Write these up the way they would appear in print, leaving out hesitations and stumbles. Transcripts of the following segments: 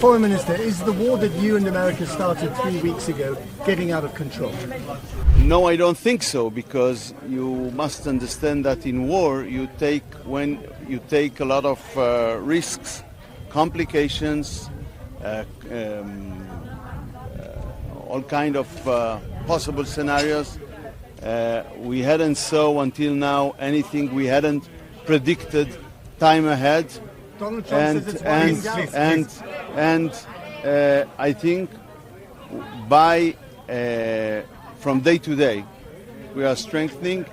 Foreign Minister, is the war that you and America started 3 weeks ago getting out of control? No, I don't think so, because you must understand that in war when you take a lot of risks, complications, all kind of possible scenarios. We hadn't saw until now anything we hadn't predicted time ahead. Donald Trump says it's winding down. And I think from day to day we are strengthening,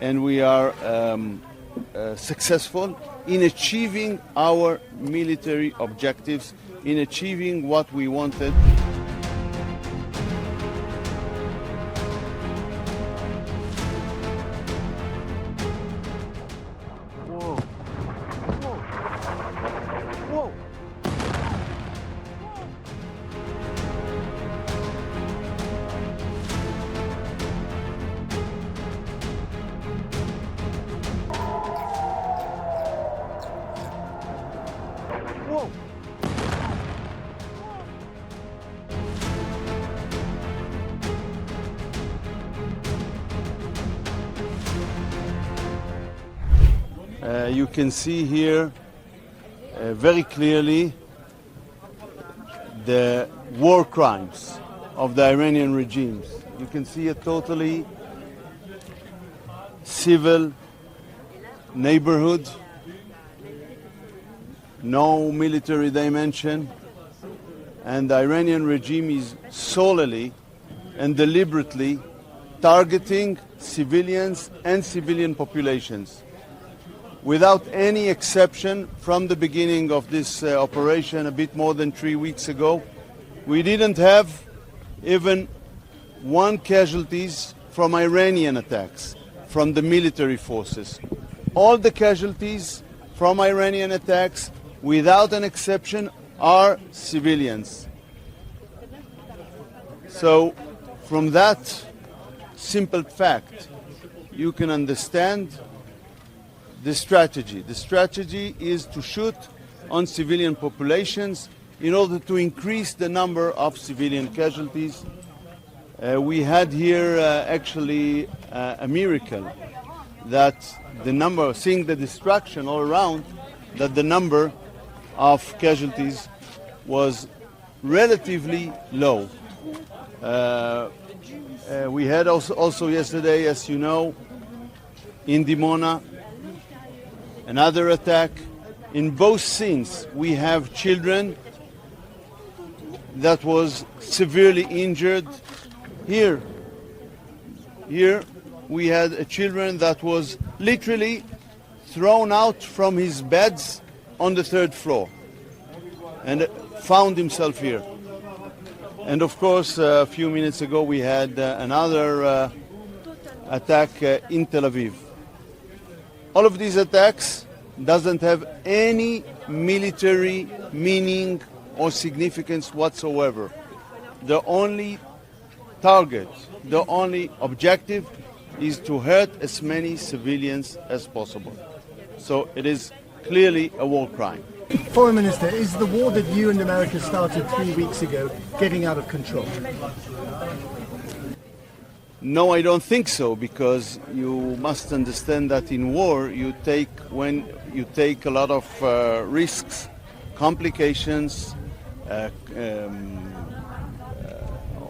and we are successful in achieving our military objectives, in achieving what we wanted. You can see here very clearly the war crimes of the Iranian regimes. You can see a totally civil neighborhood, no military dimension, and the Iranian regime is solely and deliberately targeting civilians and civilian populations. Without any exception, from the beginning of this operation, a bit more than 3 weeks ago, we didn't have even one casualties from Iranian attacks, from the military forces. All the casualties from Iranian attacks, without an exception, are civilians. So, from that simple fact, you can understand the strategy. The strategy is to shoot on civilian populations in order to increase the number of civilian casualties. We had here actually a miracle that the number, seeing the destruction all around, that the number of casualties was relatively low. We had also yesterday, as you know, in Dimona, another attack. In both scenes, we have children that was severely injured. Here we had a children that was literally thrown out from his beds on the 3rd floor and found himself here. And of course, a few minutes ago, we had another attack in Tel Aviv. All of these attacks doesn't have any military meaning or significance whatsoever. The only target, the only objective is to hurt as many civilians as possible. So it is clearly a war crime. Foreign Minister, is the war that you and America started 3 weeks ago getting out of control? No, I don't think so, because you must understand that in war when you take a lot of risks, complications,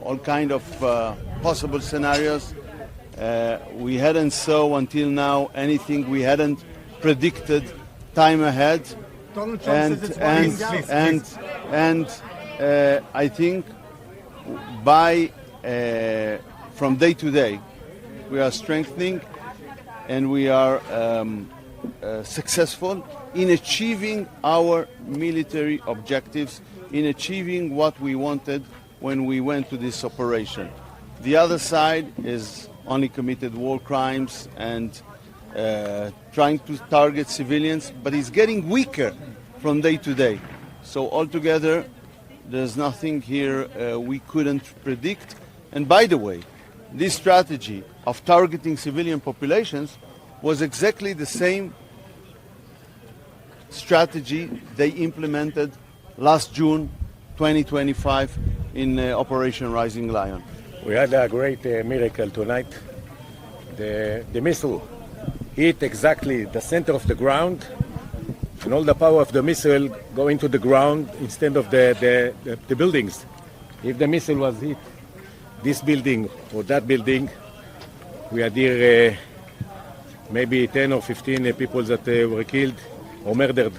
all kind of possible scenarios. We hadn't saw until now anything we hadn't predicted time ahead. Donald Trump says it's winding down. And I think from day to day, we are strengthening, and we are successful in achieving our military objectives, in achieving what we wanted when we went to this operation. The other side is only committed war crimes and trying to target civilians, but it's getting weaker from day to day. So altogether, there's nothing here we couldn't predict. And by the way, this strategy of targeting civilian populations was exactly the same strategy they implemented last June 2025 in Operation Rising Lion. We had a great miracle tonight. The missile hit exactly the center of the ground, and all the power of the missile go into the ground instead of the buildings. If the missile was hit this building or that building, we had here maybe 10 or 15 people that were killed or murdered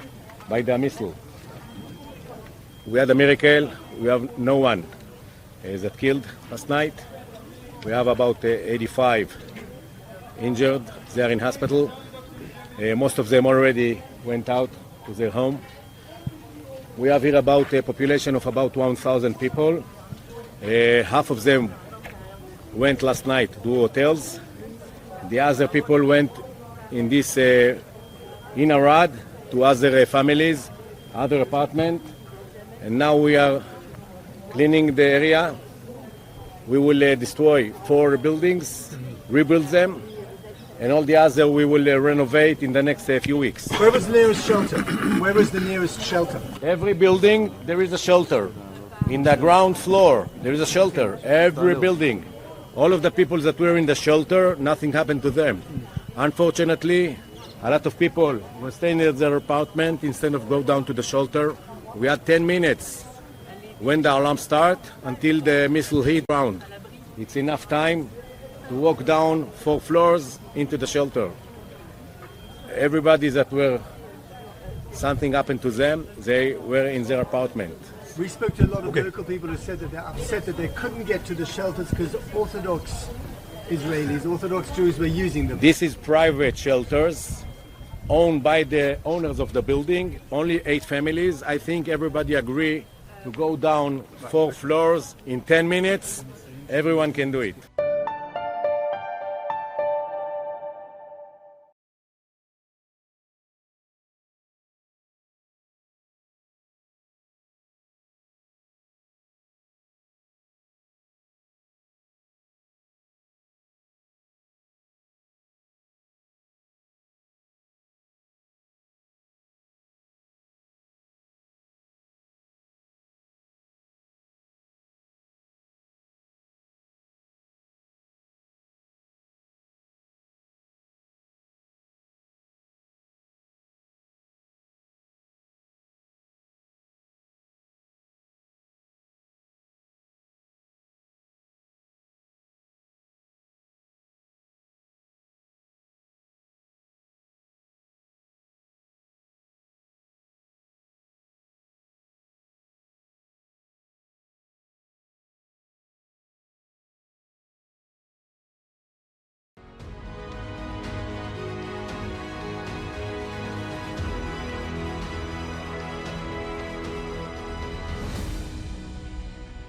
by the missile. We had a miracle. We have no one that killed last night. We have about 85 injured. They are in hospital. Most of them already went out to their home. We have here about a population of about 1,000 people. Half of them went last night to hotels. The other people went in this in Arad to other families, other apartment. And now we are cleaning the area. We will destroy 4 buildings, rebuild them, and all the other we will renovate in the next few weeks. Where was the nearest shelter? Where was the nearest shelter? Every building, there is a shelter. In the ground floor, there is a shelter. Every building. All of the people that were in the shelter, nothing happened to them. Unfortunately, a lot of people were staying at their apartment instead of go down to the shelter. We had 10 minutes when the alarm started until the missile hit ground. It's enough time to walk down 4 floors into the shelter. Everybody that were something happened to them, they were in their apartment. We spoke to a lot of local people who said that they're upset that they couldn't get to the shelters because Orthodox Israelis, Orthodox Jews were using them. This is private shelters owned by the owners of the building, only 8 families. I think everybody agree to go down 4 floors in 10 minutes. Everyone can do it.